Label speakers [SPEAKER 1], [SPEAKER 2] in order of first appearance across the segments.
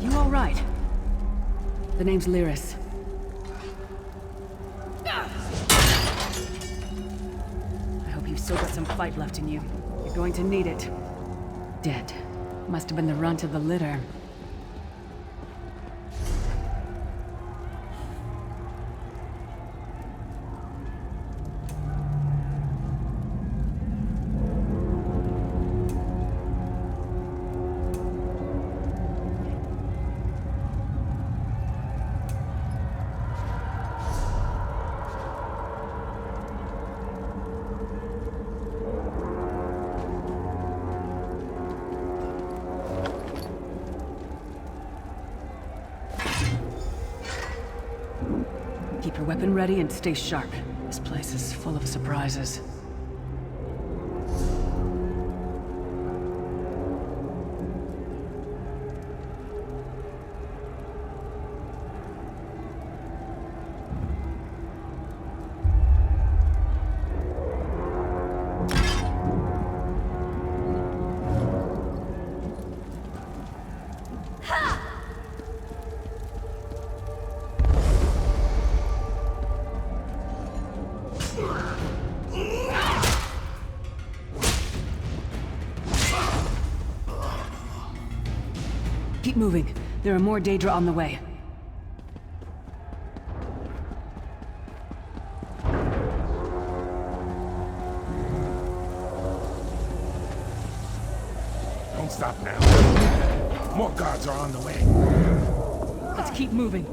[SPEAKER 1] you all right? The name's Lyris. I hope you've still got some fight left in you. You're going to need it. Dead. Must have been the runt of the litter. Keep your weapon ready and stay sharp. This place is full of surprises. Keep moving. There are more Daedra on the way.
[SPEAKER 2] Don't stop now. More guards are on the way.
[SPEAKER 1] Let's keep moving.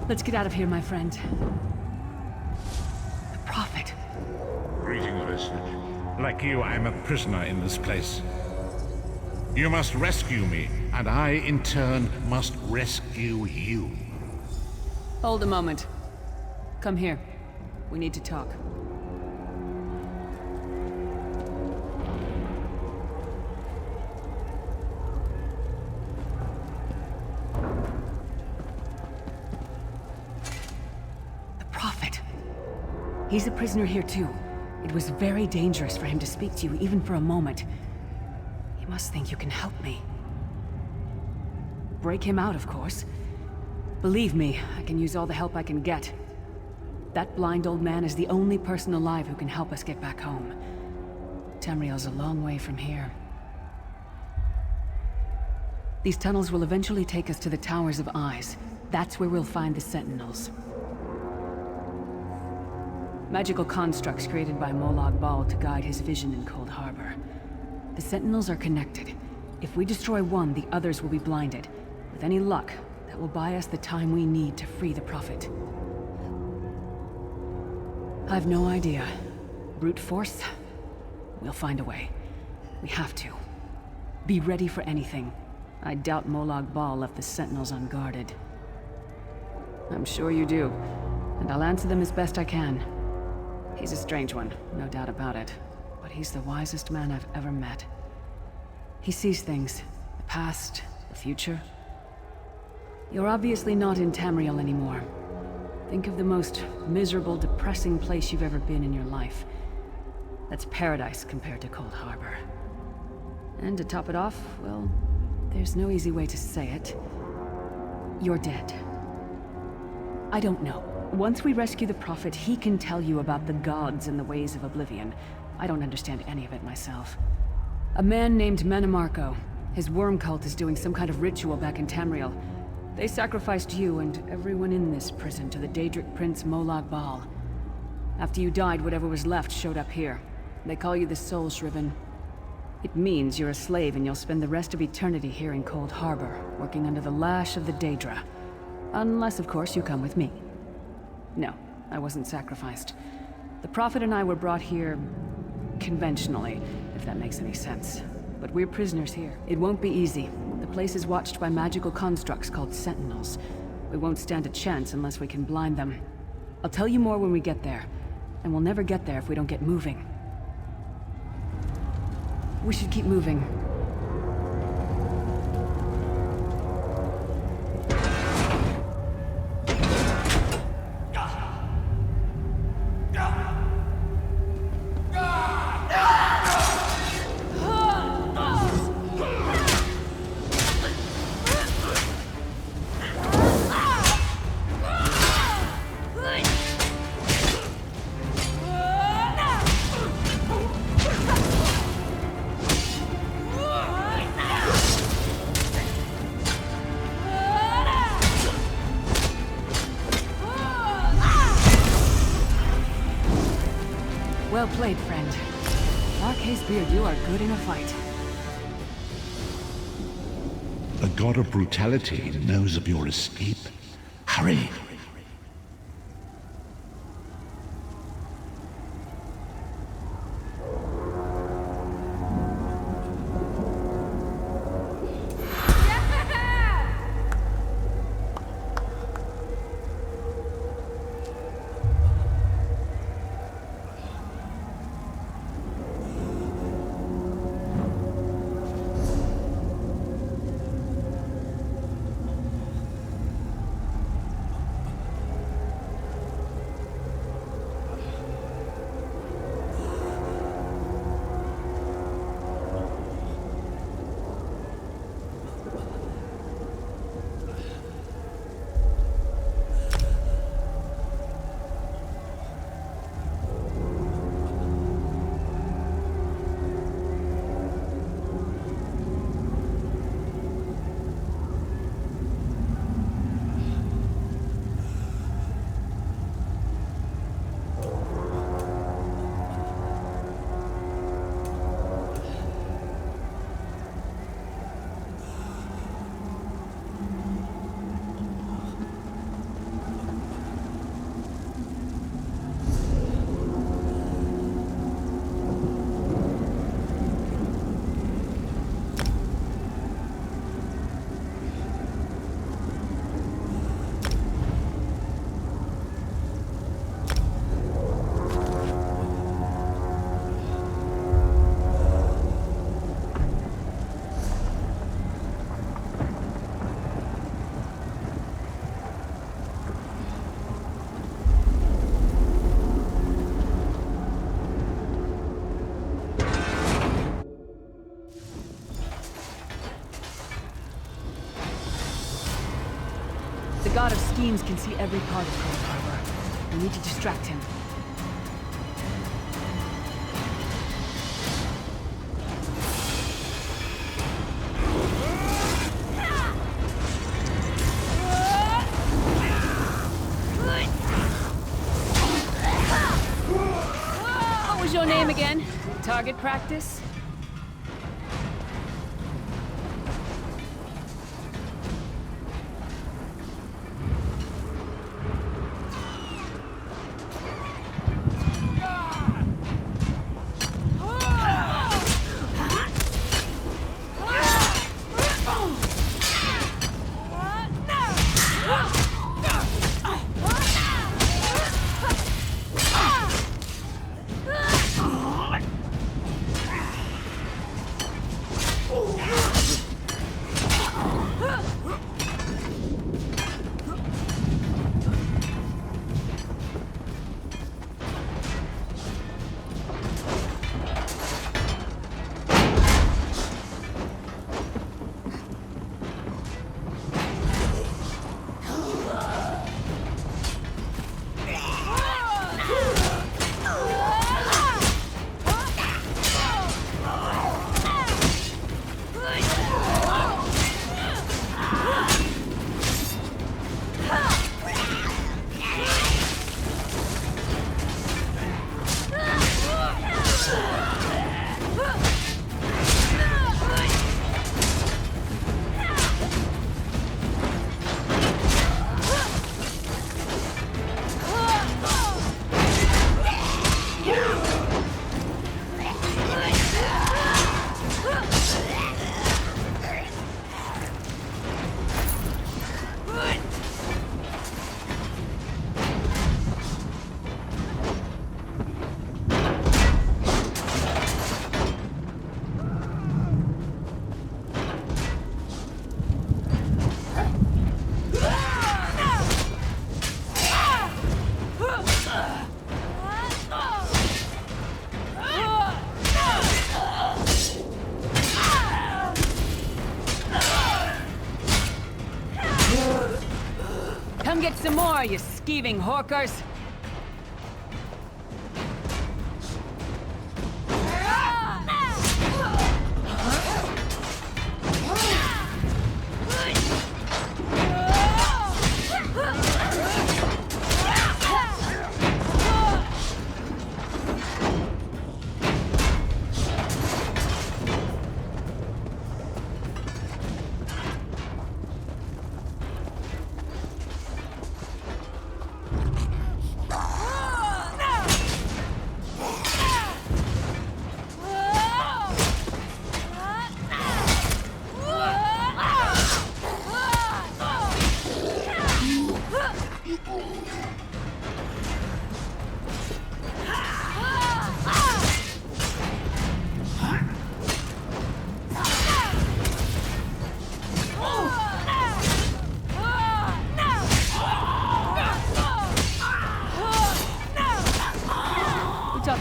[SPEAKER 1] Let's get out of here, my friend. The Prophet.
[SPEAKER 3] Greetings. Like you, I'm a prisoner in this place. You must rescue me, and I, in turn, must rescue you.
[SPEAKER 1] Hold a moment. Come here. We need to talk. He's a prisoner here too. It was very dangerous for him to speak to you even for a moment. He must think you can help me. Break him out, of course. Believe me, I can use all the help I can get. That blind old man is the only person alive who can help us get back home. Tamriel's a long way from here. These tunnels will eventually take us to the Towers of Eyes. That's where we'll find the Sentinels. Magical constructs created by Molag Bal to guide his vision in Cold Harbor. The Sentinels are connected. If we destroy one, the others will be blinded. With any luck, that will buy us the time we need to free the Prophet. I've no idea. Brute force? We'll find a way. We have to. Be ready for anything. I doubt Molag Bal left the Sentinels unguarded. I'm sure you do, and I'll answer them as best I can. He's a strange one, no doubt about it. But he's the wisest man I've ever met. He sees things. The past, the future. You're obviously not in Tamriel anymore. Think of the most miserable, depressing place you've ever been in your life. That's paradise compared to Cold Harbor. And to top it off, well, there's no easy way to say it. You're dead. I don't know. Once we rescue the Prophet, he can tell you about the gods and the ways of Oblivion. I don't understand any of it myself. A man named Manamarco. His worm cult is doing some kind of ritual back in Tamriel. They sacrificed you and everyone in this prison to the Daedric Prince Molag Bal. After you died, whatever was left showed up here. They call you the Soul Shriven. It means you're a slave and you'll spend the rest of eternity here in Cold Harbor, working under the lash of the Daedra. Unless, of course, you come with me. No, I wasn't sacrificed. The Prophet and I were brought here conventionally, if that makes any sense. But we're prisoners here. It won't be easy. The place is watched by magical constructs called Sentinels. We won't stand a chance unless we can blind them. I'll tell you more when we get there. And we'll never get there if we don't get moving. We should keep moving. Well played, friend. Arcacebeard, you are good in a fight.
[SPEAKER 3] The god of brutality knows of your escape. Hurry!
[SPEAKER 1] The God of Schemes can see every part of Cold Harbor. We need to distract him. What was your name again? Target practice? more, you skeeving horkers!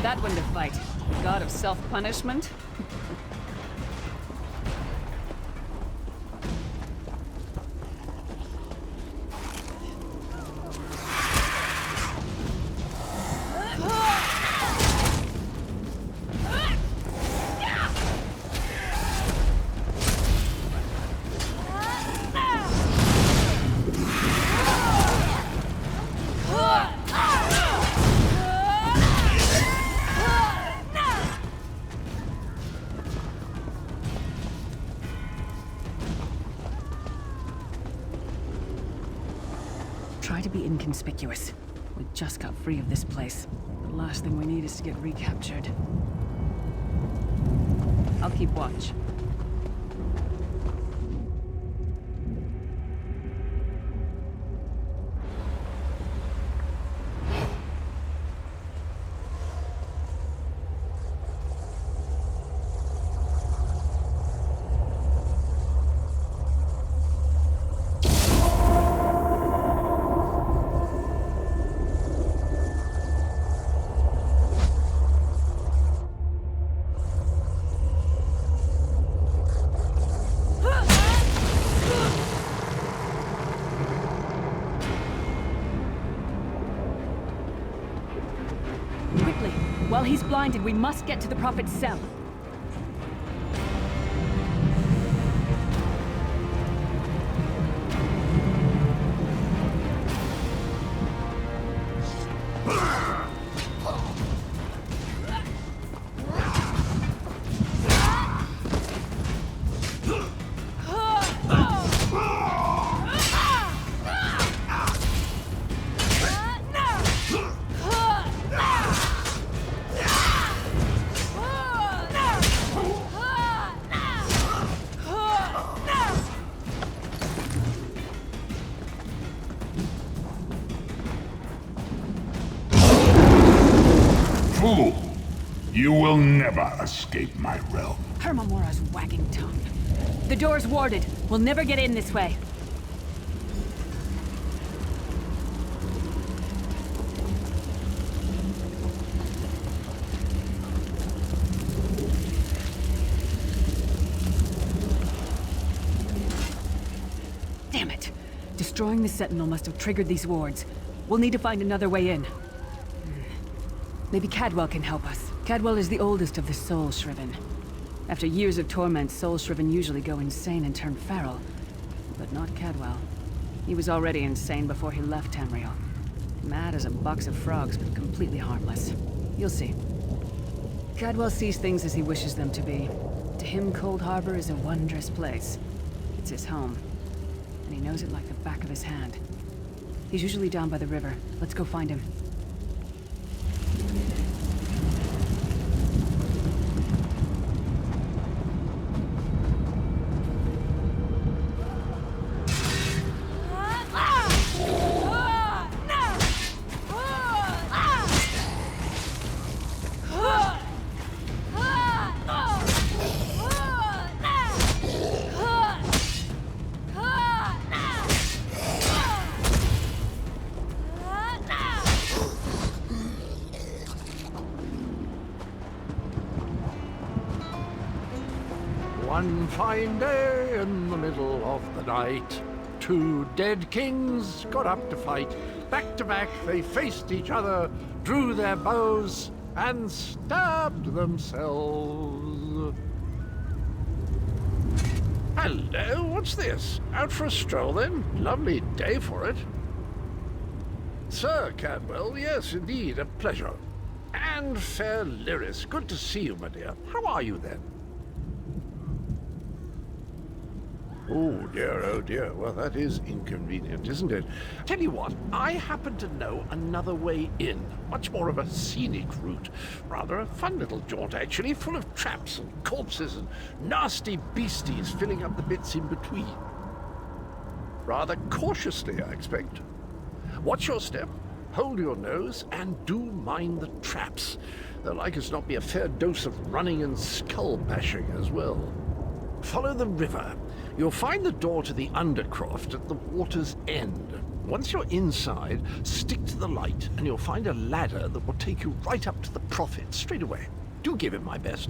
[SPEAKER 1] That one to fight. The god of self-punishment? Try to be inconspicuous. We just got free of this place. The last thing we need is to get recaptured. I'll keep watch. Quickly! While he's blinded, we must get to the Prophet's cell.
[SPEAKER 4] Fool! You will never escape my realm.
[SPEAKER 1] Hermamora's wagging tongue. The door's warded. We'll never get in this way. Damn it! Destroying the Sentinel must have triggered these wards. We'll need to find another way in. Maybe Cadwell can help us. Cadwell is the oldest of the Soul Shriven. After years of torment, Soul Shriven usually go insane and turn feral. But not Cadwell. He was already insane before he left Tamriel. Mad as a box of frogs, but completely harmless. You'll see. Cadwell sees things as he wishes them to be. To him, Cold Harbor is a wondrous place. It's his home. And he knows it like the back of his hand. He's usually down by the river. Let's go find him.
[SPEAKER 5] One fine day in the middle of the night, two dead kings got up to fight. back to back, they faced each other, drew their bows, and stabbed themselves. Hello, what's this? Out for a stroll, then? Lovely day for it. Sir Cadwell, yes, indeed, a pleasure. And fair Lyris, good to see you, my dear. How are you, then? Oh dear, well that is inconvenient, isn't it? Tell you what, I happen to know another way in, much more of a scenic route. Rather a fun little jaunt, actually, full of traps and corpses and nasty beasties filling up the bits in between. Rather cautiously, I expect. Watch your step, hold your nose, and do mind the traps. There'll like as not be a fair dose of running and skull bashing as well. Follow the river. You'll find the door to the Undercroft at the water's end. Once you're inside, stick to the light, and you'll find a ladder that will take you right up to the Prophet straight away. Do give him my best.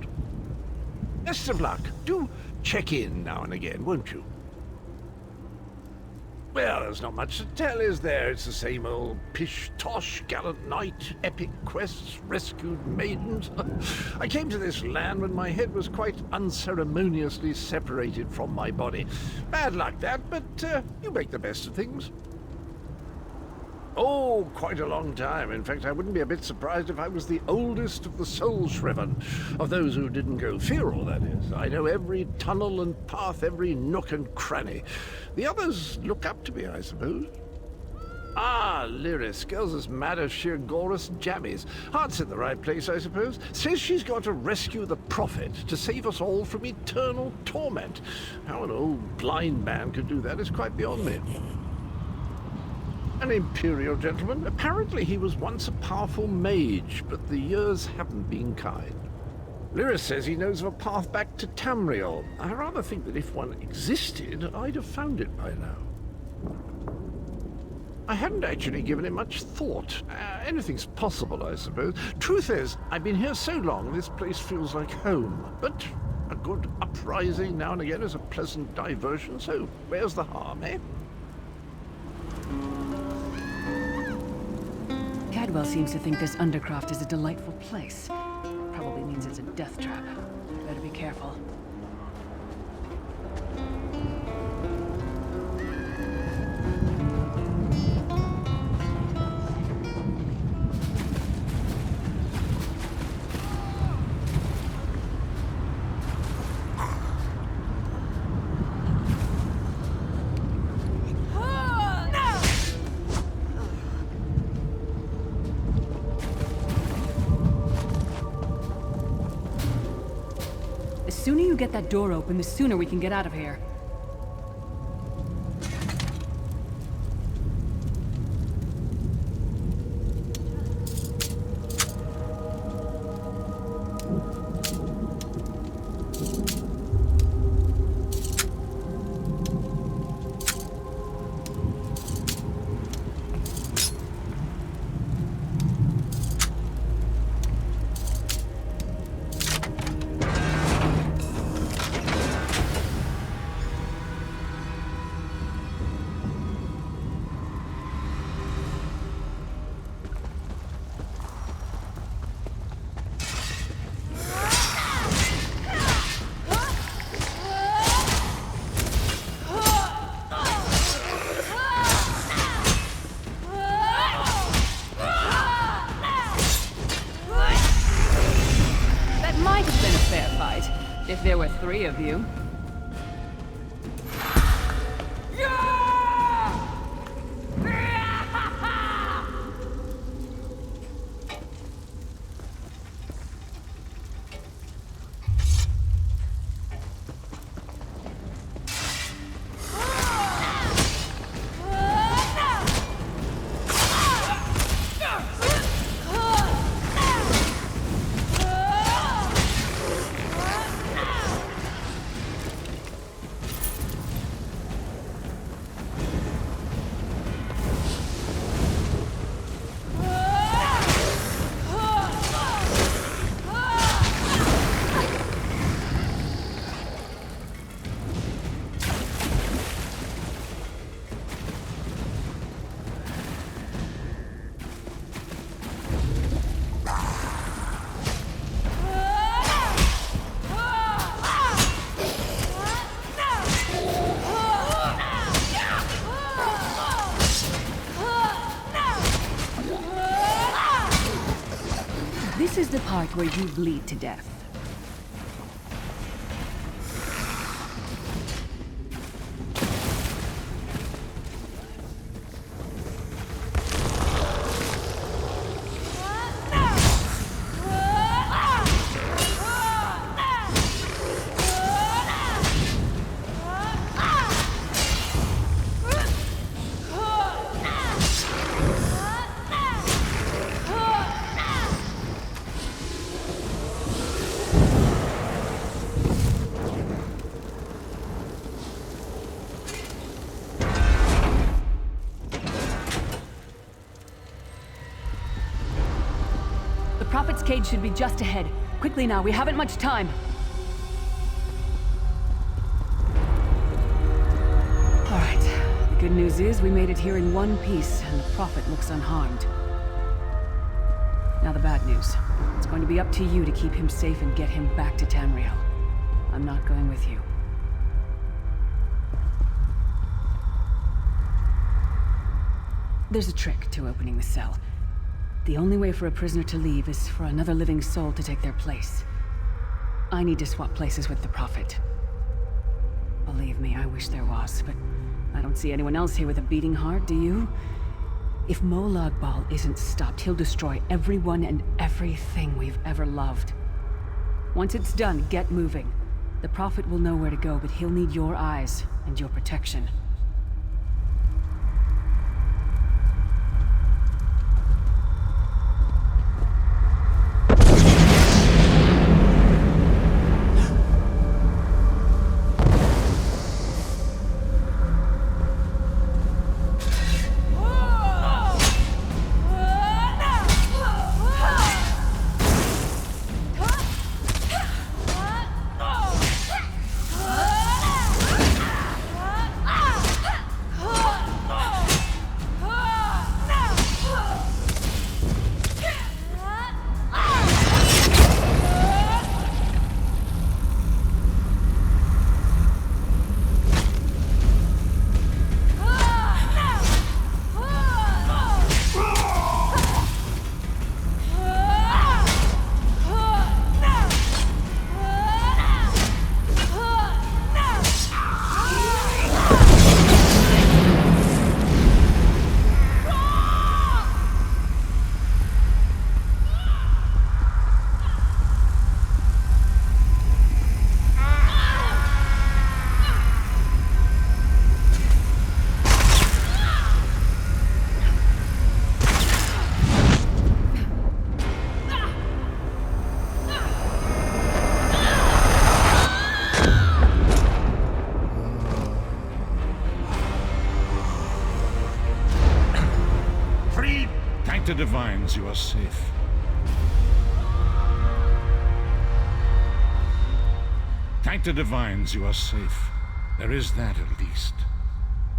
[SPEAKER 5] Best of luck. Do check in now and again, won't you? Well, there's not much to tell, is there? It's the same old pish-tosh, gallant knight, epic quests, rescued maidens. I came to this land when my head was quite unceremoniously separated from my body. Bad luck, that, but you make the best of things. Oh, quite a long time. In fact, I wouldn't be a bit surprised if I was the oldest of the Soul-Shriven, of those who didn't go feral, that is. I know every tunnel and path, every nook and cranny. The others look up to me, I suppose. Ah, Lyris, girl's as mad as sheer Gorus jammies. Heart's in the right place, I suppose. Says she's got to rescue the Prophet to save us all from eternal torment. How an old blind man could do that is quite beyond me. An imperial gentleman. Apparently he was once a powerful mage, but the years haven't been kind. Lyris says he knows of a path back to Tamriel. I rather think that if one existed, I'd have found it by now. I hadn't actually given it much thought. Anything's possible, I suppose. Truth is, I've been here so long, this place feels like home. But a good uprising now and again is a pleasant diversion, so where's the harm, eh?
[SPEAKER 1] Cadwell seems to think this Undercroft is a delightful place. Probably means it's a death trap. Better be careful. The sooner you get that door open, the sooner we can get out of here. If there were 3 of you. This is the part where you bleed to death. The Prophet's cage should be just ahead. Quickly now, we haven't much time. All right. The good news is we made it here in one piece, and the Prophet looks unharmed. Now the bad news. It's going to be up to you to keep him safe and get him back to Tamriel. I'm not going with you. There's a trick to opening the cell. The only way for a prisoner to leave is for another living soul to take their place. I need to swap places with the Prophet. Believe me, I wish there was, but I don't see anyone else here with a beating heart, do you? If Molag Bal isn't stopped, he'll destroy everyone and everything we've ever loved. Once it's done, get moving. The Prophet will know where to go, but he'll need your eyes and your protection.
[SPEAKER 3] Thank the Divines, you are safe. Thank the Divines, you are safe. There is that, at least.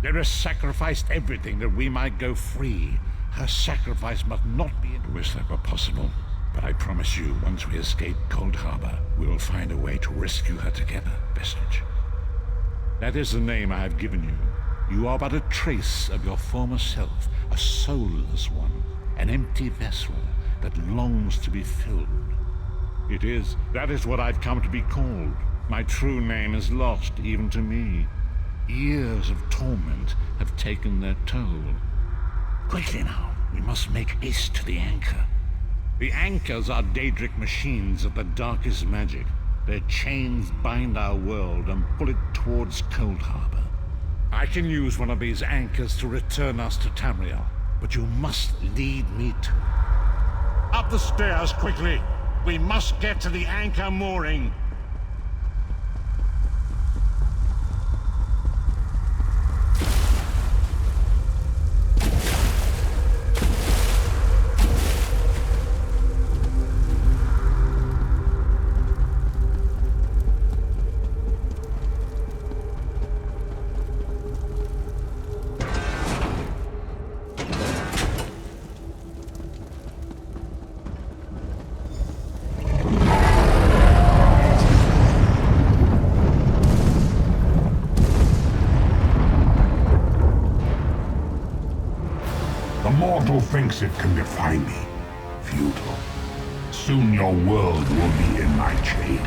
[SPEAKER 3] There sacrificed everything that we might go free. Her sacrifice must not be... I wish that were possible. But I promise you, once we escape Cold Harbor, we will find a way to rescue her together, Vestige. That is the name I have given you. You are but a trace of your former self, a soulless one, an empty vessel that longs to be filled. That is what I've come to be called. My true name is lost even to me. Years of torment have taken their toll. Quickly now, we must make haste to the anchor. The anchors are Daedric machines of the darkest magic. Their chains bind our world and pull it towards Cold Harbor. I can use one of these anchors to return us to Tamriel, but you must lead me to... Up the stairs, quickly! We must get to the anchor mooring!
[SPEAKER 4] The mortal thinks it can defy me. Futile. Soon your world will be in my chains.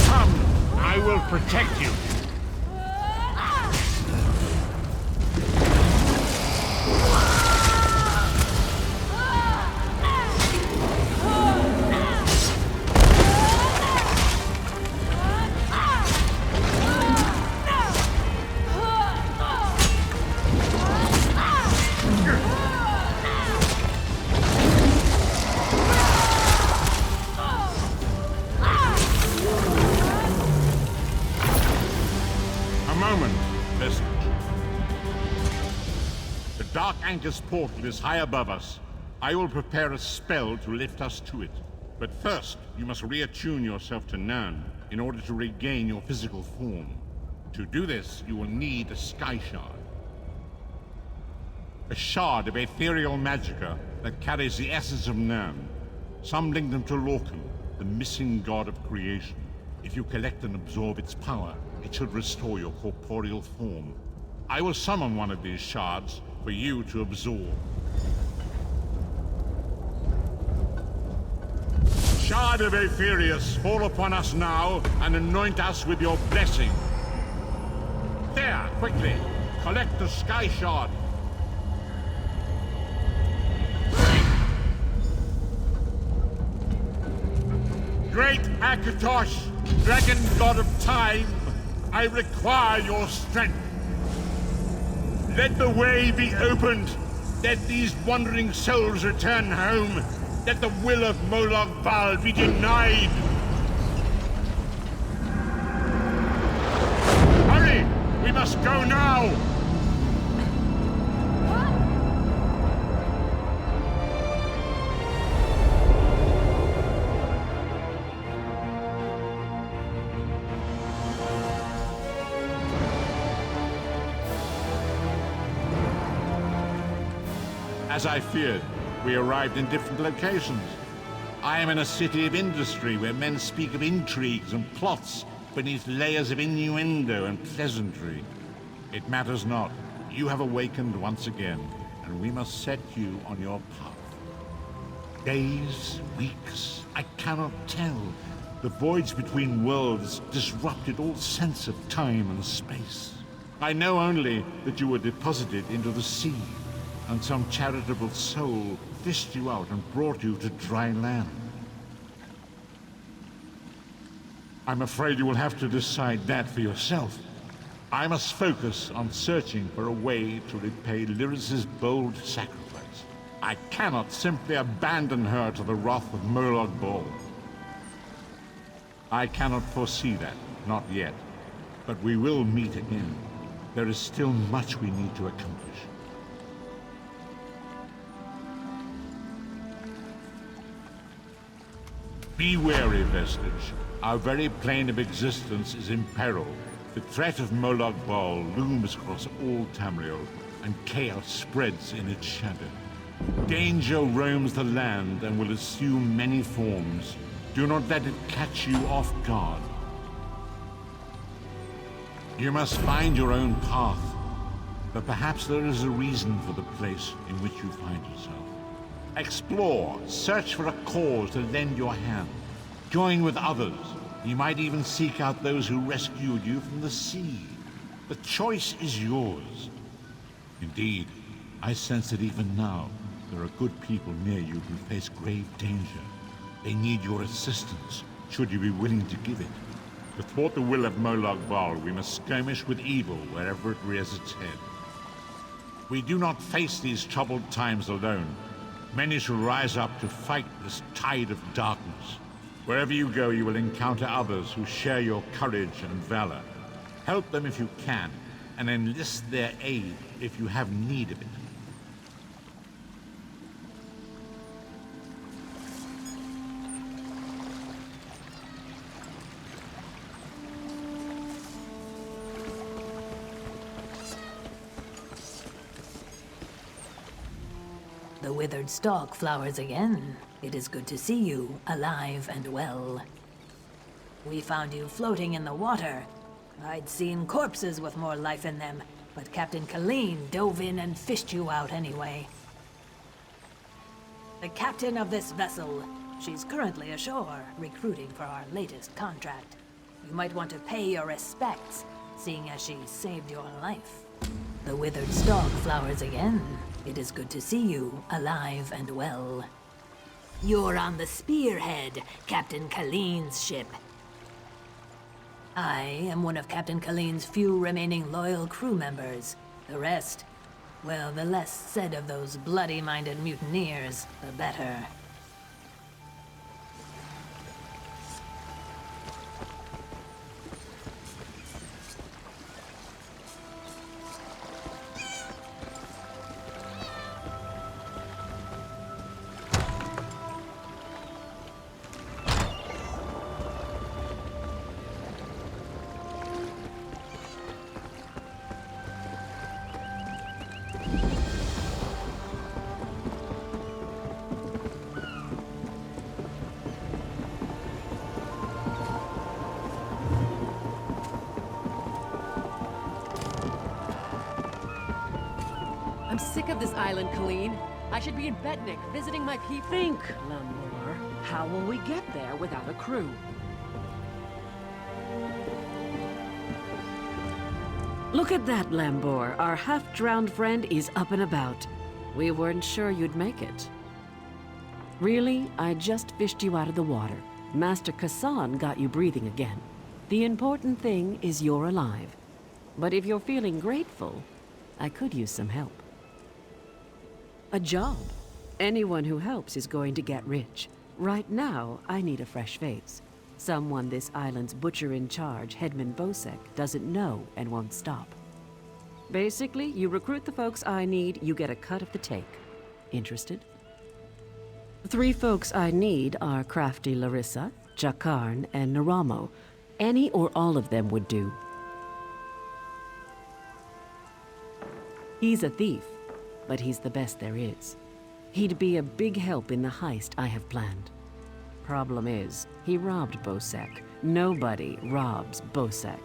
[SPEAKER 3] Come, I will protect you. Dark Anchor's portal is high above us. I will prepare a spell to lift us to it. But first, you must reattune yourself to Nirn in order to regain your physical form. To do this, you will need a Sky Shard. A shard of ethereal magicka that carries the essence of Nirn. Some link them to Lorkhan, the missing god of creation. If you collect and absorb its power, it should restore your corporeal form. I will summon one of these shards for you to absorb. Shard of Aetherius, fall upon us now and anoint us with your blessing. There, quickly, collect the Sky Shard. Great Akatosh, dragon god of time, I require your strength. Let the way be opened. Let these wandering souls return home. Let the will of Molag Bal be denied. Hurry! We must go now! As I feared, we arrived in different locations. I am in a city of industry where men speak of intrigues and plots beneath layers of innuendo and pleasantry. It matters not. You have awakened once again, and we must set you on your path. Days, weeks, I cannot tell. The voids between worlds disrupted all sense of time and space. I know only that you were deposited into the sea, and some charitable soul fished you out and brought you to dry land. I'm afraid you will have to decide that for yourself. I must focus on searching for a way to repay Lyris's bold sacrifice. I cannot simply abandon her to the wrath of Molag Bal. I cannot foresee that, not yet. But we will meet again. There is still much we need to accomplish. Be wary, Vestige. Our very plane of existence is in peril. The threat of Molag Bal looms across all Tamriel, and chaos spreads in its shadow. Danger roams the land and will assume many forms. Do not let it catch you off guard. You must find your own path, but perhaps there is a reason for the place in which you find yourself. Explore, search for a cause to lend your hand. Join with others. You might even seek out those who rescued you from the sea. The choice is yours. Indeed, I sense that even now, there are good people near you who face grave danger. They need your assistance, should you be willing to give it. To thwart the will of Molag Bal, we must skirmish with evil wherever it rears its head. We do not face these troubled times alone. Many shall rise up to fight this tide of darkness. Wherever you go, you will encounter others who share your courage and valor. Help them if you can, and enlist their aid if you have need of it.
[SPEAKER 6] The withered stalk flowers again. It is good to see you, alive and well. We found you floating in the water. I'd seen corpses with more life in them, but Captain Colleen dove in and fished you out anyway. The captain of this vessel. She's currently ashore, recruiting for our latest contract. You might want to pay your respects, seeing as she saved your life. The withered stalk flowers again. It is good to see you, alive and well. You're on the Spearhead, Captain Colleen's ship. I am one of Captain Colleen's few remaining loyal crew members. The rest, well, the less said of those bloody-minded mutineers, the better.
[SPEAKER 7] I'm sick of this island, Colleen. I should be in Betnik, visiting my people.
[SPEAKER 1] Think, Lamor. How will we get there without a crew? Look at that, Lambor. Our half-drowned friend is up and about. We weren't sure you'd make it. Really, I just fished you out of the water. Master Kassan got you breathing again. The important thing is you're alive. But if you're feeling grateful, I could use some help. A job. Anyone who helps is going to get rich. Right now, I need a fresh face. Someone this island's butcher in charge, Headman Bosek, doesn't know and won't stop. Basically, you recruit the folks I need, you get a cut of the take. Interested? The 3 folks I need are Crafty Larissa, Jakarn, and Naramo. Any or all of them would do. He's a thief, but he's the best there is. He'd be a big help in the heist I have planned. Problem is, he robbed Bosek. Nobody robs Bosek.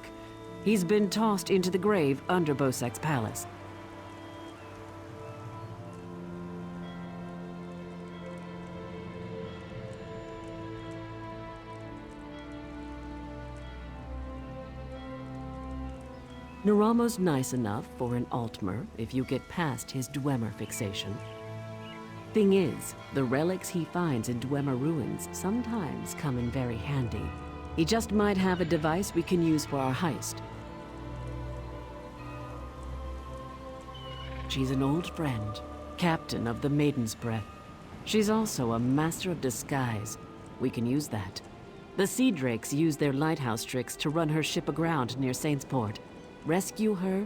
[SPEAKER 1] He's been tossed into the grave under Bosek's palace. Naramo's nice enough for an Altmer if you get past his Dwemer fixation. Thing is, the relics he finds in Dwemer ruins sometimes come in very handy. He just might have a device we can use for our heist. She's an old friend, captain of the Maiden's Breath. She's also a master of disguise. We can use that. The Sea Drakes use their lighthouse tricks to run her ship aground near Saintsport. Rescue her,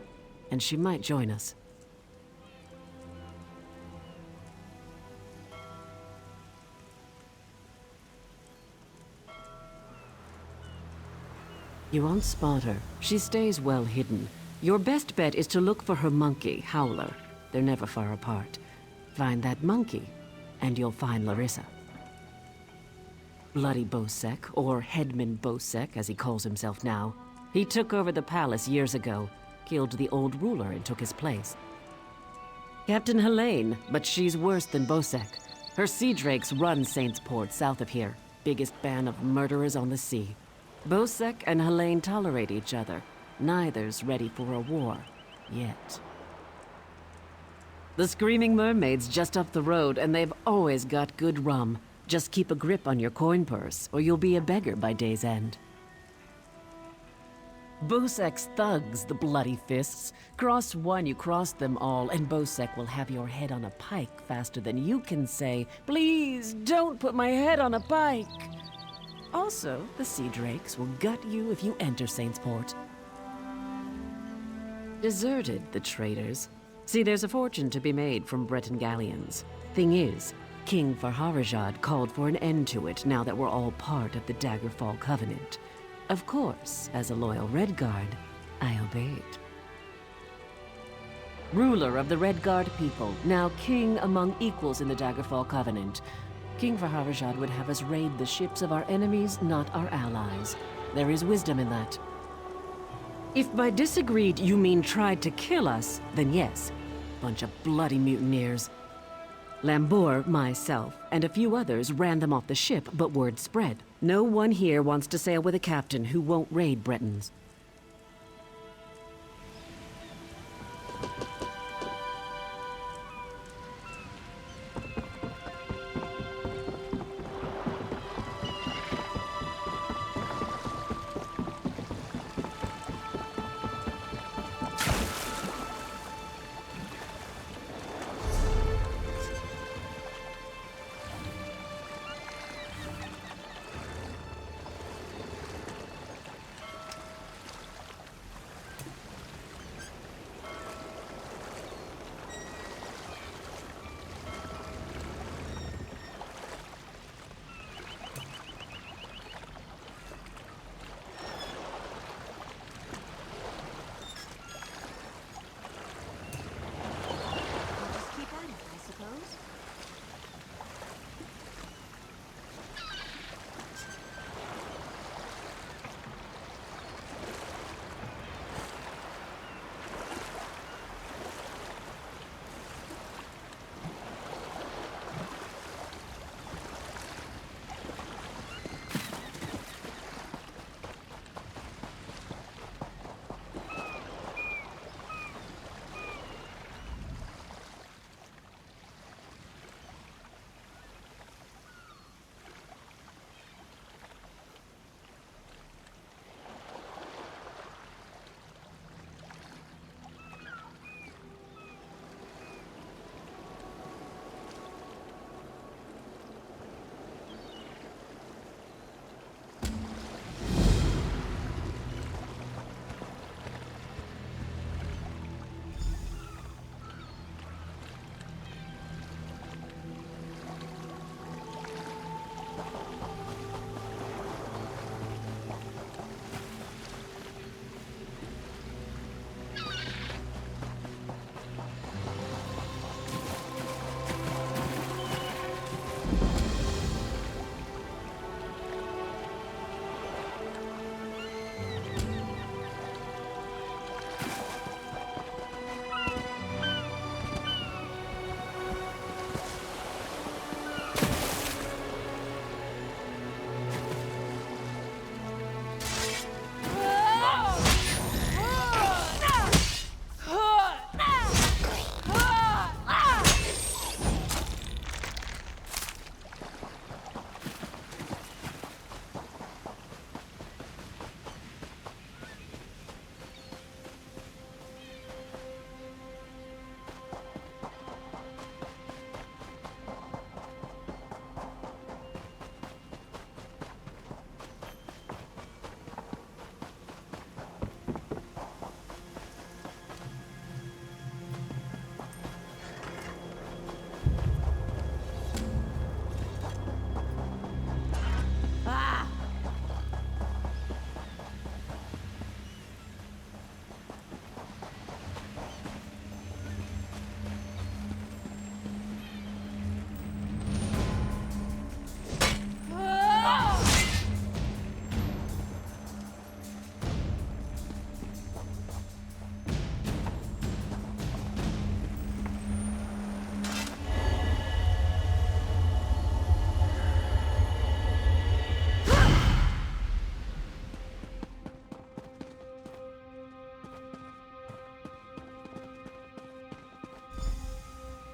[SPEAKER 1] and she might join us. You won't spot her. She stays well hidden. Your best bet is to look for her monkey, Howler. They're never far apart. Find that monkey, and you'll find Larissa. Bloody Bosek, or Headman Bosek, as he calls himself now. He took over the palace years ago, killed the old ruler and took his place. Captain Helene, but she's worse than Bosek. Her Sea Drakes run Saintsport south of here. Biggest band of murderers on the sea. Bosek and Helene tolerate each other. Neither's ready for a war. Yet. The Screaming Mermaid's just up the road, and they've always got good rum. Just keep a grip on your coin purse, or you'll be a beggar by day's end. Bosek's thugs, the bloody fists. Cross one, you cross them all, and Bosek will have your head on a pike faster than you can say, "Please, don't put my head on a pike!" Also, the Sea Drakes will gut you if you enter Saintsport. Deserted, the traitors. See, there's a fortune to be made from Breton galleons. Thing is, King Farharajad called for an end to it now that we're all part of the Daggerfall Covenant. Of course, as a loyal Redguard, I obeyed. Ruler of the Redguard people, now king among equals in the Daggerfall Covenant. King Farharajad would have us raid the ships of our enemies, not our allies. There is wisdom in that.
[SPEAKER 8] If by disagreed you mean tried to kill us, then yes. Bunch of bloody mutineers. Lambour, myself, and a few others ran them off the ship, but word spread. No one here wants to sail with a captain who won't raid Bretons.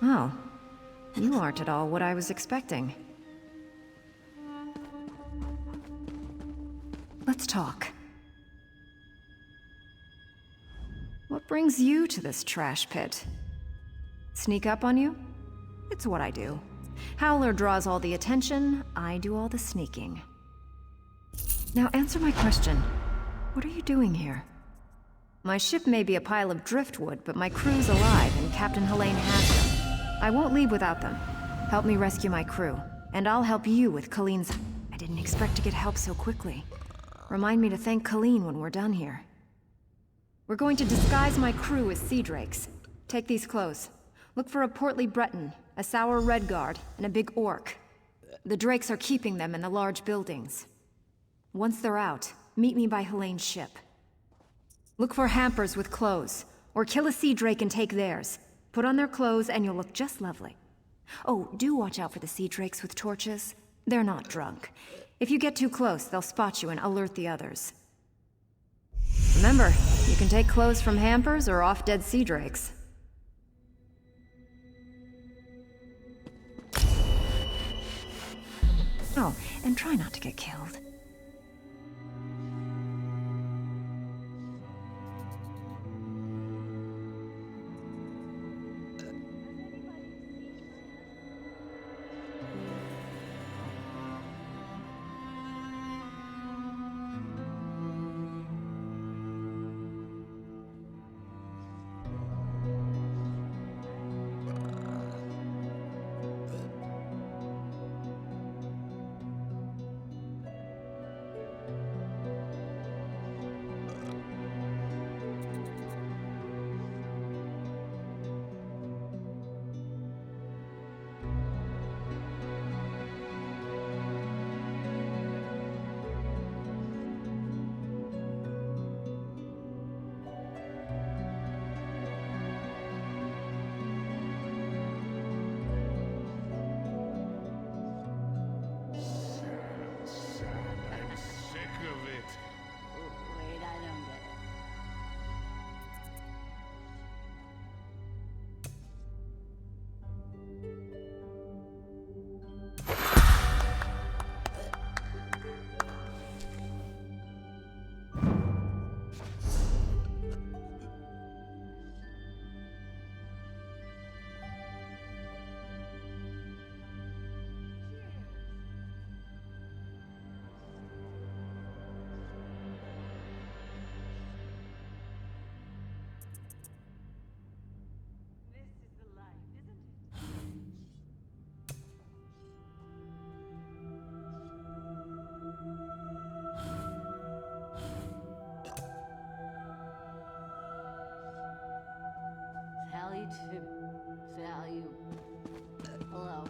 [SPEAKER 9] Oh. You aren't at all what I was expecting. Let's talk. What brings you to this trash pit? Sneak up on you? It's what I do. Howler draws all the attention, I do all the sneaking. Now answer my question. What are you doing here? My ship may be a pile of driftwood, but my crew's alive and Captain Helene has them. I won't leave without them. Help me rescue my crew, and I'll help you with Colleen's... I didn't expect to get help so quickly. Remind me to thank Colleen when we're done here. We're going to disguise my crew as sea drakes. Take these clothes. Look for a portly Breton, a sour Redguard, and a big orc. The drakes are keeping them in the large buildings. Once they're out, meet me by Helene's ship. Look for hampers with clothes, or kill a sea drake and take theirs. Put on their clothes and you'll look just lovely. Oh, do watch out for the sea drakes with torches. They're not drunk. If you get too close, they'll spot you and alert the others. Remember, you can take clothes from hampers or off-dead sea drakes. Oh, and try not to get killed.
[SPEAKER 10] Sally to Sally. Hello.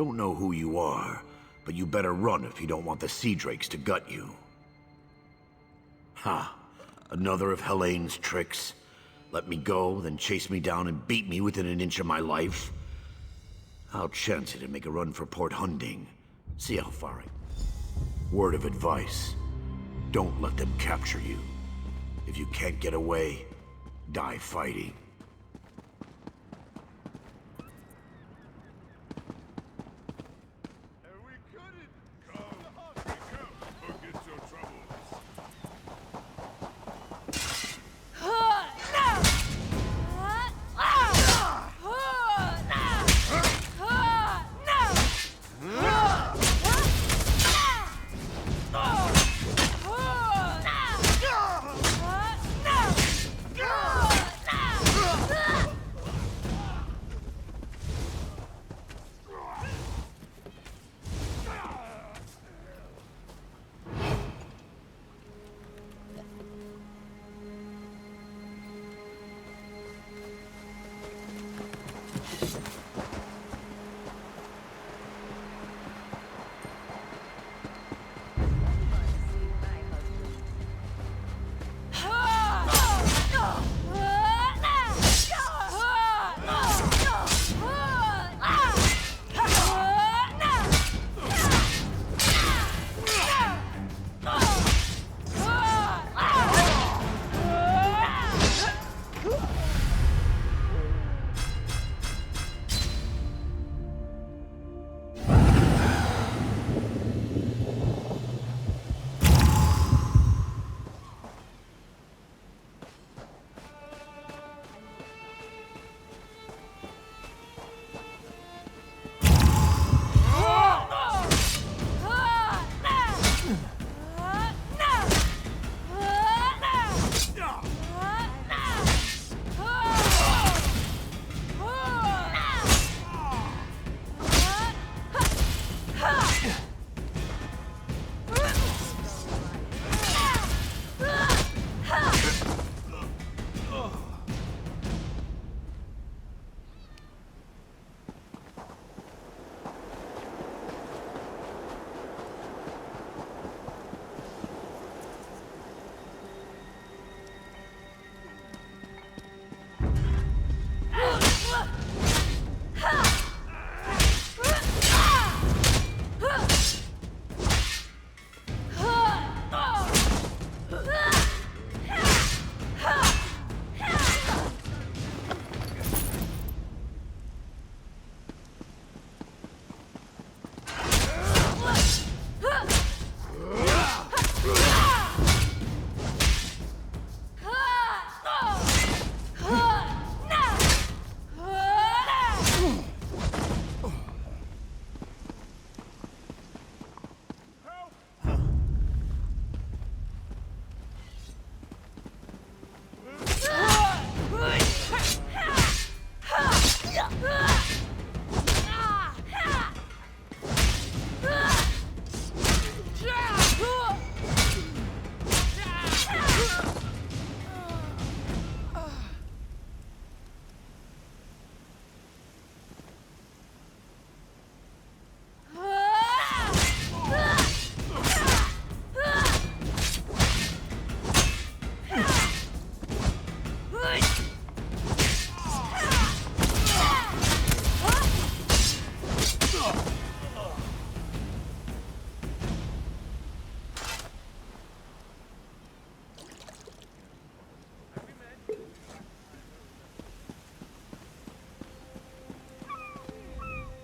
[SPEAKER 11] Don't know who you are, but you better run if you don't want the Sea Drakes to gut you. Ha! Another of Helene's tricks. Let me go, then chase me down and beat me within an inch of my life. I'll chance it and make a run for Port Hunding. See how far I... Word of advice. Don't let them capture you. If you can't get away, die fighting.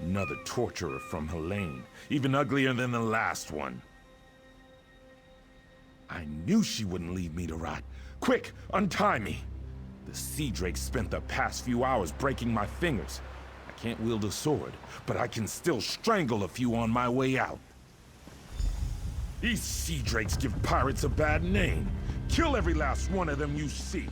[SPEAKER 2] Another torturer from Helene, even uglier than the last one. I knew she wouldn't leave me to rot. Quick, untie me! The Sea Drake spent the past few hours breaking my fingers. I can't wield a sword, but I can still strangle a few on my way out. These Sea Drakes give pirates a bad name. Kill every last one of them you see.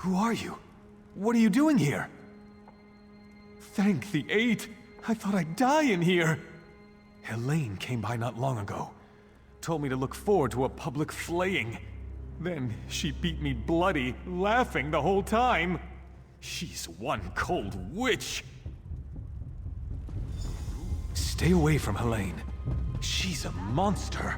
[SPEAKER 12] Who are you? What are you doing here? Thank the Eight! I thought I'd die in here! Helene came by not long ago. Told me to look forward to a public flaying. Then she beat me bloody, laughing the whole time. She's one cold witch! Stay away from Helene. She's a monster.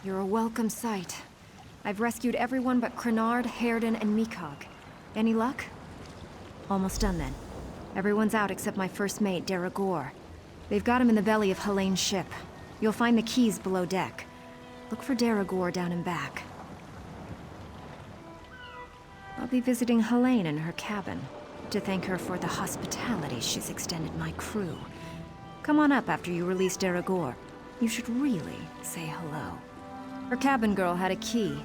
[SPEAKER 9] You're a welcome sight. I've rescued everyone but Crenard, Herden, and Mikog. Any luck? Almost done then. Everyone's out except my first mate, Deragor. They've got him in the belly of Helene's ship. You'll find the keys below deck. Look for Deragor down and back. I'll be visiting Helene in her cabin to thank her for the hospitality she's extended my crew. Come on up after you release Deragor. You should really say hello. Her cabin girl had a key.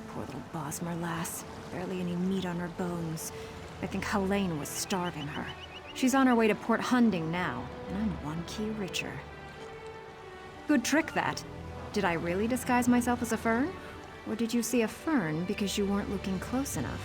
[SPEAKER 9] Poor little Bosmer lass. Barely any meat on her bones. I think Helene was starving her. She's on her way to Port Hunding now, and I'm one key richer. Good trick, that. Did I really disguise myself as a fern? Or did you see a fern because you weren't looking close enough?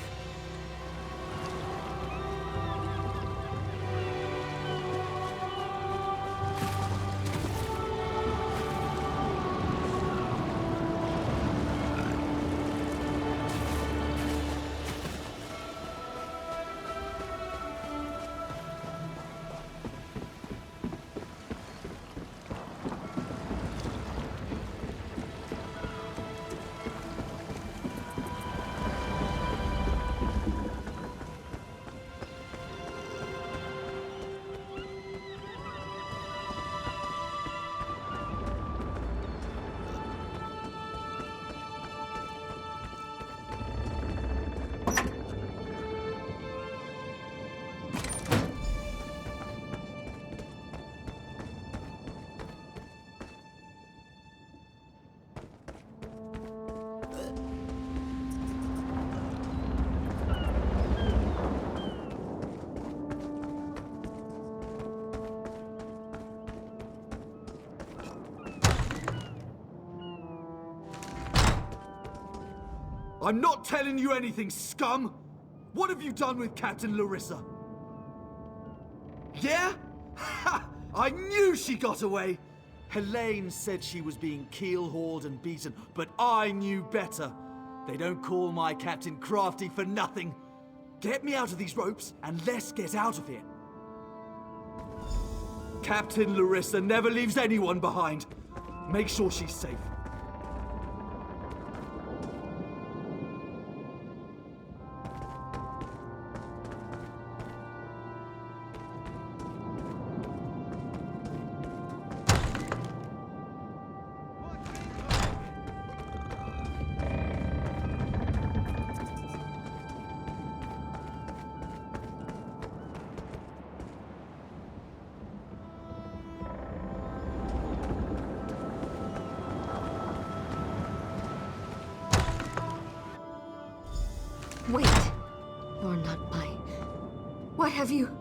[SPEAKER 13] I'm not telling you anything, scum! What have you done with Captain Larissa? Yeah? Ha! I knew she got away! Helene said she was being keel-hauled and beaten, but I knew better. They don't call my captain crafty for nothing. Get me out of these ropes, and let's get out of here. Captain Larissa never leaves anyone behind. Make sure she's safe.
[SPEAKER 14] Wait. You're not my... What have you...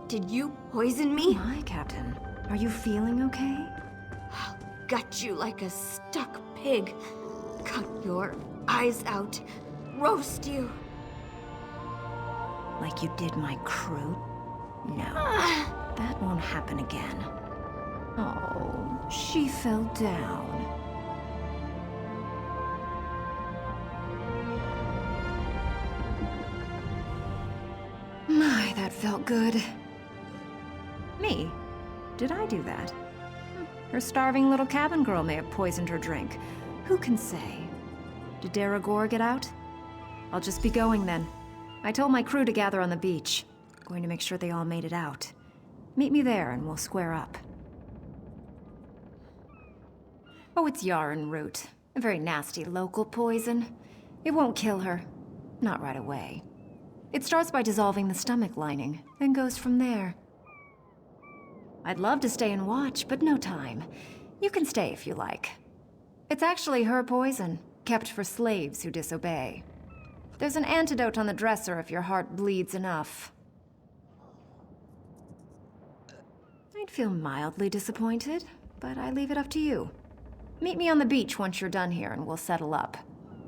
[SPEAKER 14] Did you poison me?
[SPEAKER 9] My Captain. Are you feeling okay?
[SPEAKER 14] I'll gut you like a stuck pig. Cut your eyes out. Roast you.
[SPEAKER 9] Like you did my crew? No. That won't happen again. Oh, she fell down. My, that felt good. Me? Did I do that? Her starving little cabin girl may have poisoned her drink. Who can say? Did Daragor get out? I'll just be going then. I told my crew to gather on the beach. Going to make sure they all made it out. Meet me there and we'll square up. Oh, it's yarn root. A very nasty local poison. It won't kill her. Not right away. It starts by dissolving the stomach lining, then goes from there. I'd love to stay and watch, but no time. You can stay if you like. It's actually her poison, kept for slaves who disobey. There's an antidote on the dresser if your heart bleeds enough. I'd feel mildly disappointed, but I leave it up to you. Meet me on the beach once you're done here and we'll settle up.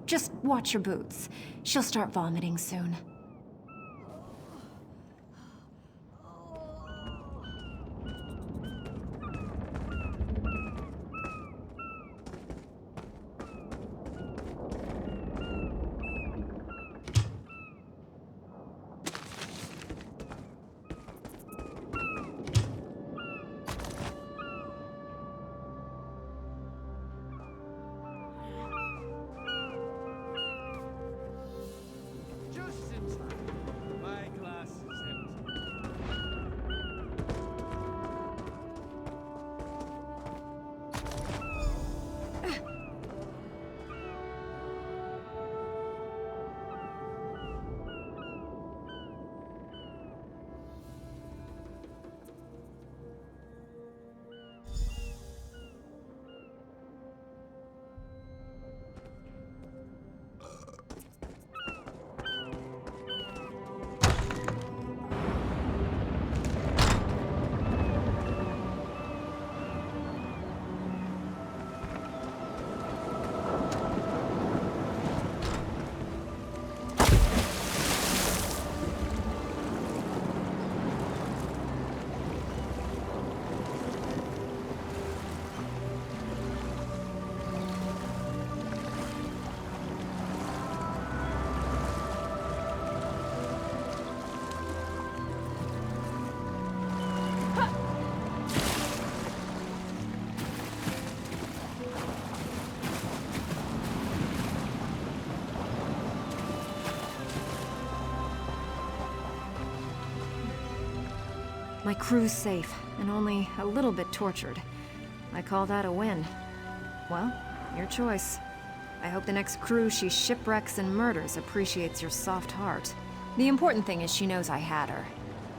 [SPEAKER 9] Just watch your boots. She'll start vomiting soon. My crew's safe, and only a little bit tortured. I call that a win. Well, your choice. I hope the next crew she shipwrecks and murders appreciates your soft heart. The important thing is she knows I had her.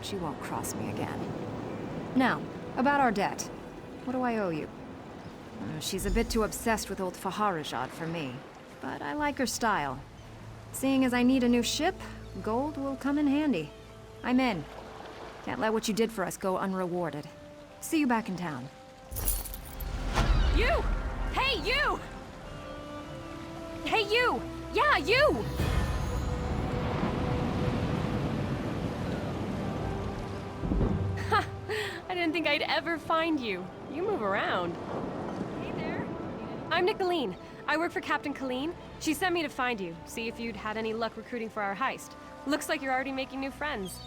[SPEAKER 9] She won't cross me again. Now, about our debt. What do I owe you? She's a bit too obsessed with old Faharajad for me, but I like her style. Seeing as I need a new ship, gold will come in handy. I'm in. Can't let what you did for us go unrewarded. See you back in town.
[SPEAKER 7] You! Hey, you! Hey, you! Yeah, you! Ha! I didn't think I'd ever find you. You move around. Hey there. I'm Nicolene. I work for Captain Colleen. She sent me to find you, see if you'd had any luck recruiting for our heist. Looks like you're already making new friends.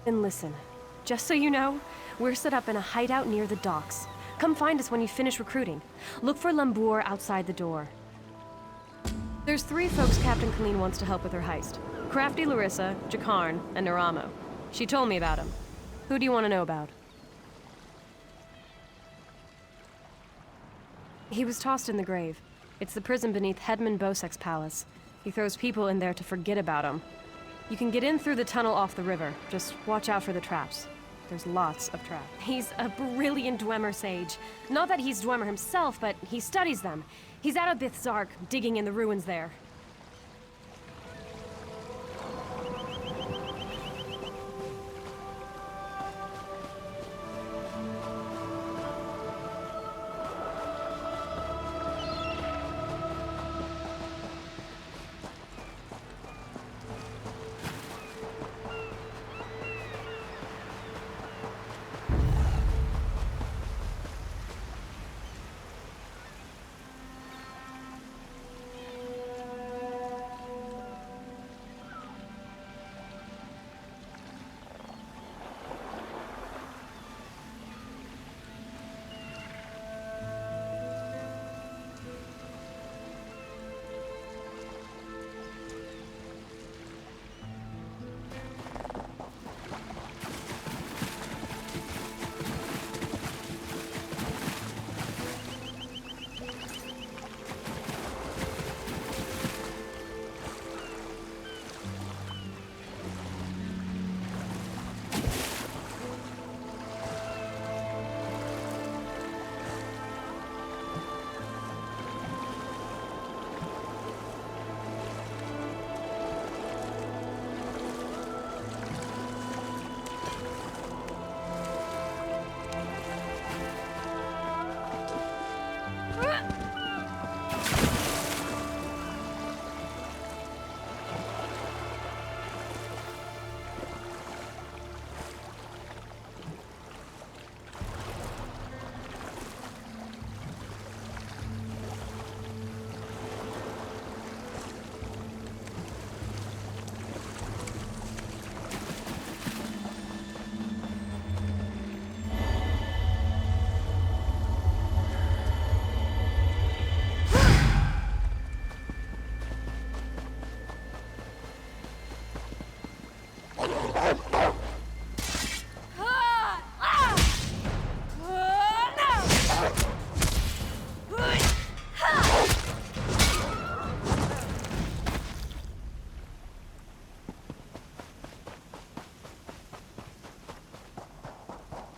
[SPEAKER 7] And listen, just so you know, we're set up in a hideout near the docks. Come find us when you finish recruiting. Look for Lambour outside the door. There's 3 folks Captain Colleen wants to help with her heist. Crafty Larissa, Jakarn, and Naramo. She told me about him. Who do you want to know about? He was tossed in the grave. It's the prison beneath Hedman Bosek's palace. He throws people in there to forget about him. You can get in through the tunnel off the river. Just watch out for the traps. There's lots of traps. He's a brilliant Dwemer sage. Not that he's Dwemer himself, but he studies them. He's out of Bithzark, digging in the ruins there.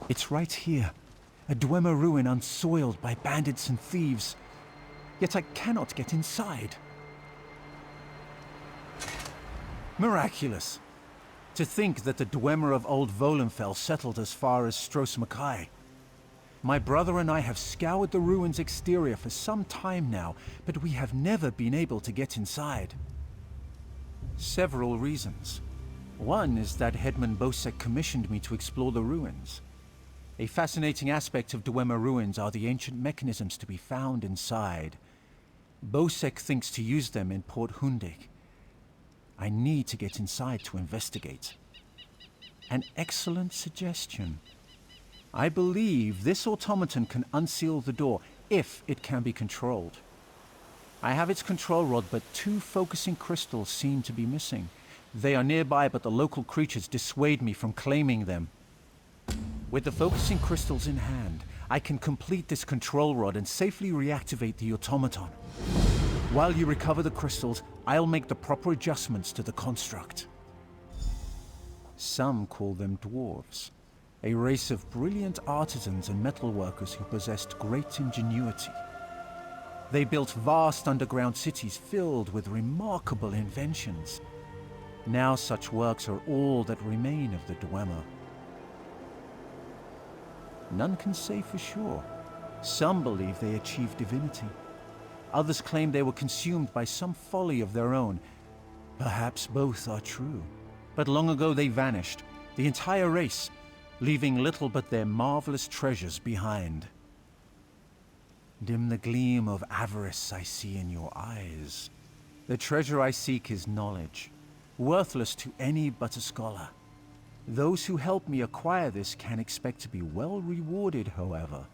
[SPEAKER 15] It's right here. A Dwemer ruin unsoiled by bandits and thieves. Yet I cannot get inside. Miraculous. To think that the Dwemer of Old Volenfell settled as far as Stros M'Kai. My brother and I have scoured the ruin's exterior for some time now, but we have never been able to get inside. Several reasons. One is that Hedman Bosek commissioned me to explore the ruins. A fascinating aspect of Dwemer ruins are the ancient mechanisms to be found inside. Bosek thinks to use them in Port Hundik. I need to get inside to investigate. An excellent suggestion. I believe this automaton can unseal the door if it can be controlled. I have its control rod, but 2 focusing crystals seem to be missing. They are nearby, but the local creatures dissuade me from claiming them. With the focusing crystals in hand, I can complete this control rod and safely reactivate the automaton. While you recover the crystals, I'll make the proper adjustments to the construct. Some call them dwarves, a race of brilliant artisans and metalworkers who possessed great ingenuity. They built vast underground cities filled with remarkable inventions. Now such works are all that remain of the Dwemer. None can say for sure. Some believe they achieved divinity. Others claim they were consumed by some folly of their own. Perhaps both are true. But long ago they vanished. The entire race. leaving little but their marvelous treasures behind. Dim the gleam of avarice I see in your eyes. The treasure I seek is knowledge, worthless to any but a scholar. Those who help me acquire this can expect to be well rewarded, however.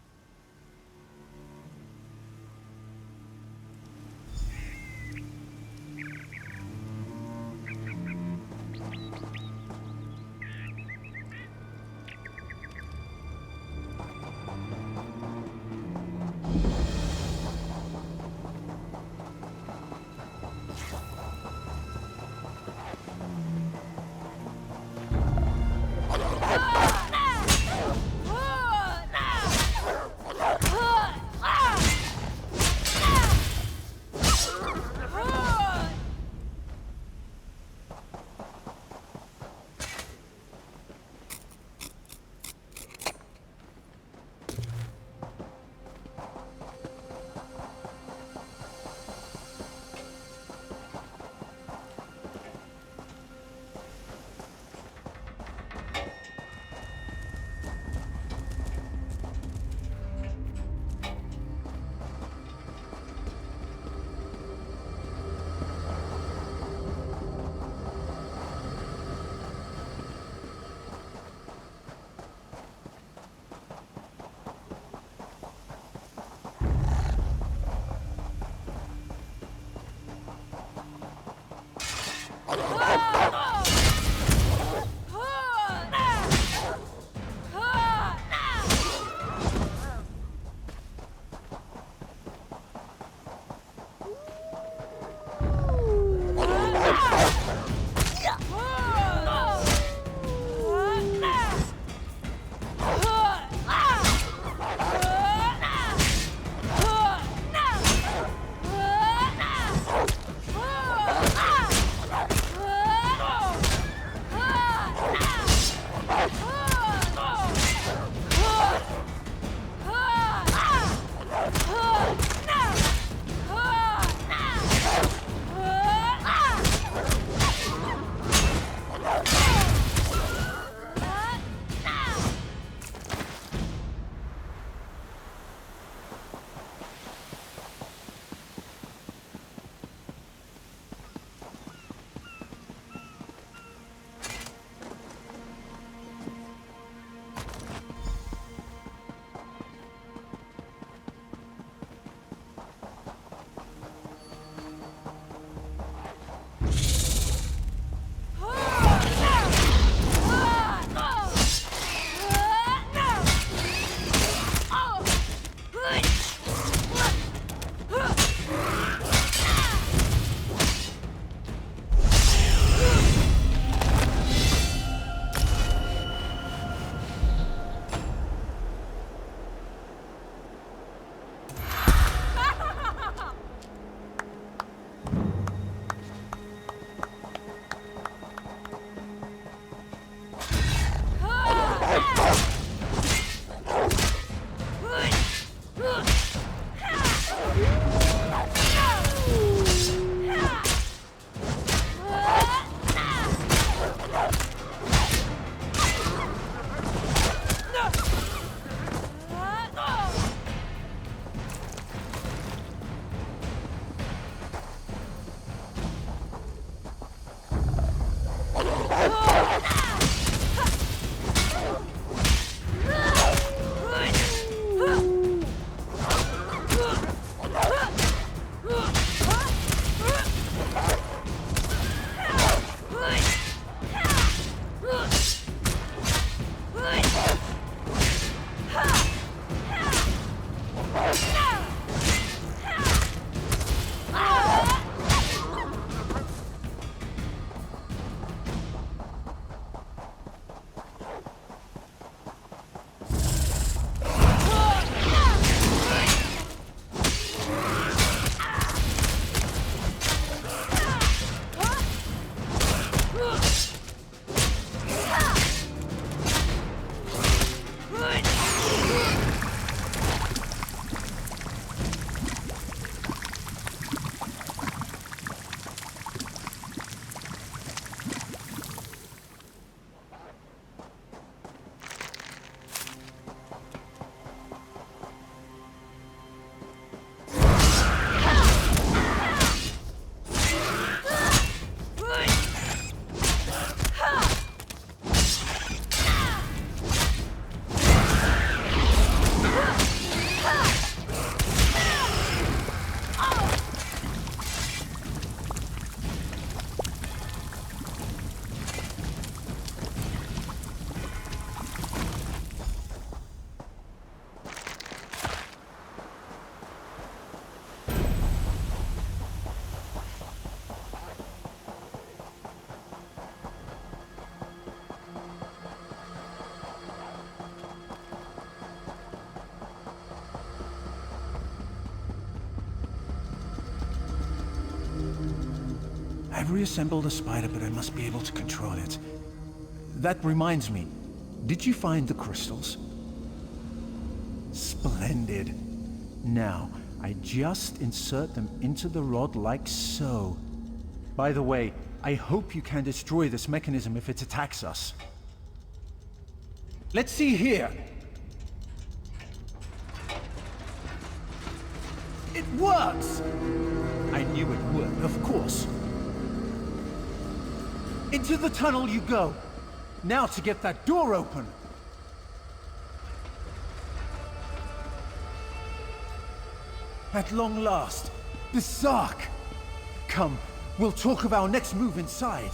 [SPEAKER 15] I've reassembled the spider, but I must be able to control it. That reminds me, did you find the crystals? Splendid. Now, I just insert them into the rod like so. By the way, I hope you can destroy this mechanism if it attacks us. Let's see here. It works! I knew it would, of course. Into the tunnel you go. Now to get that door open. At long last, the Sark! Come, we'll talk of our next move inside.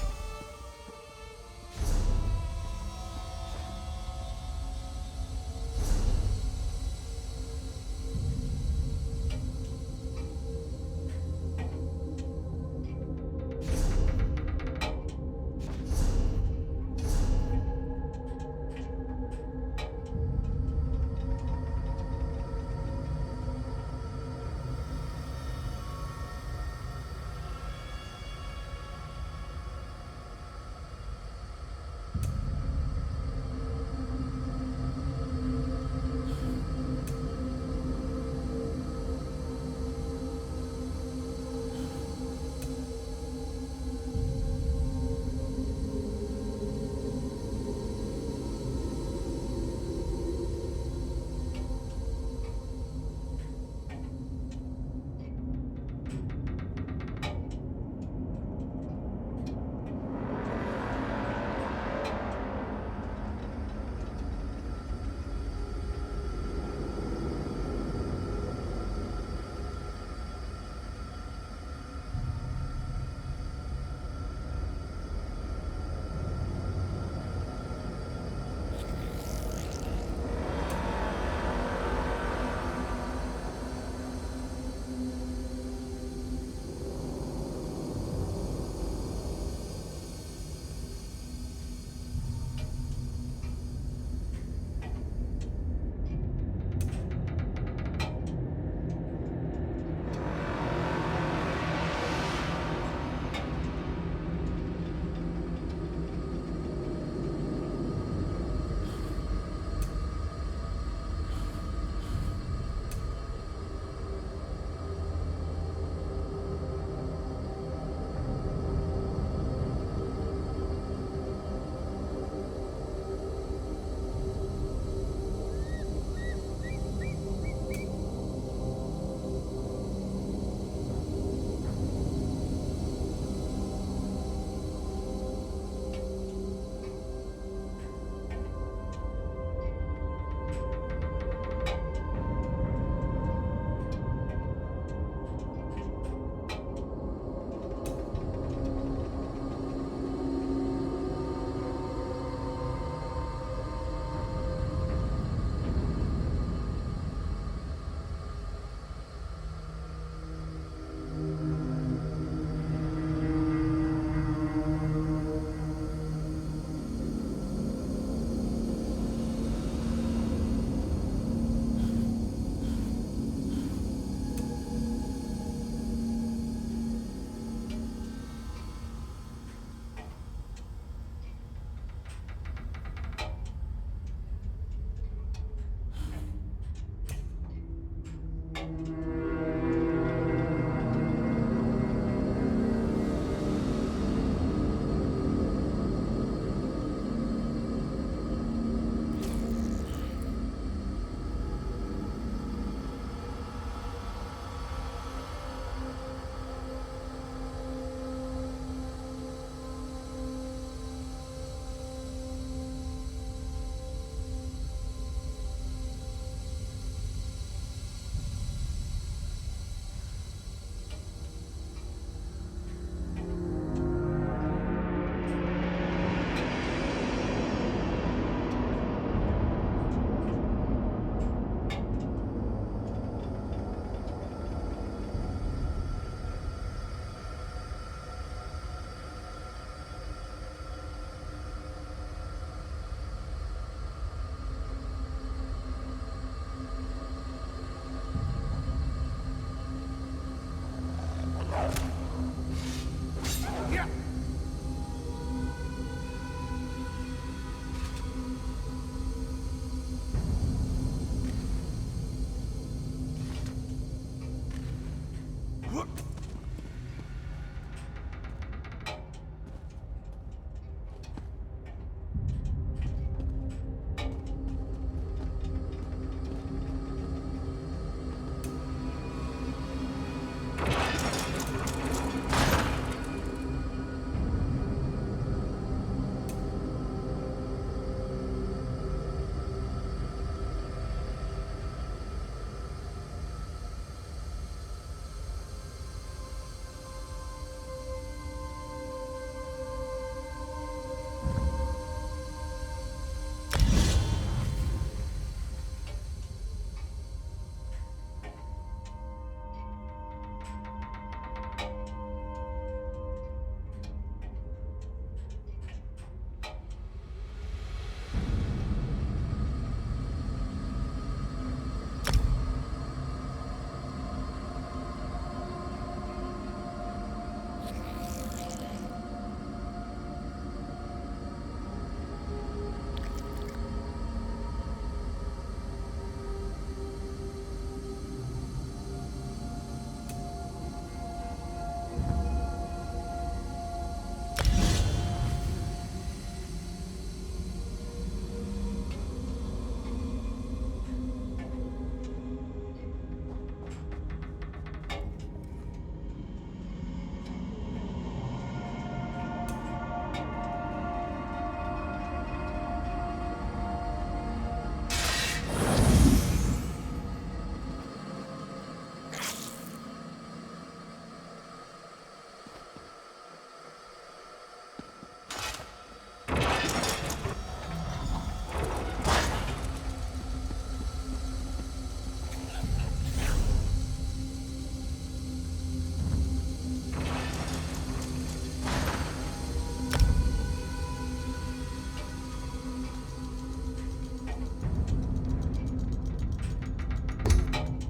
[SPEAKER 12] Huh.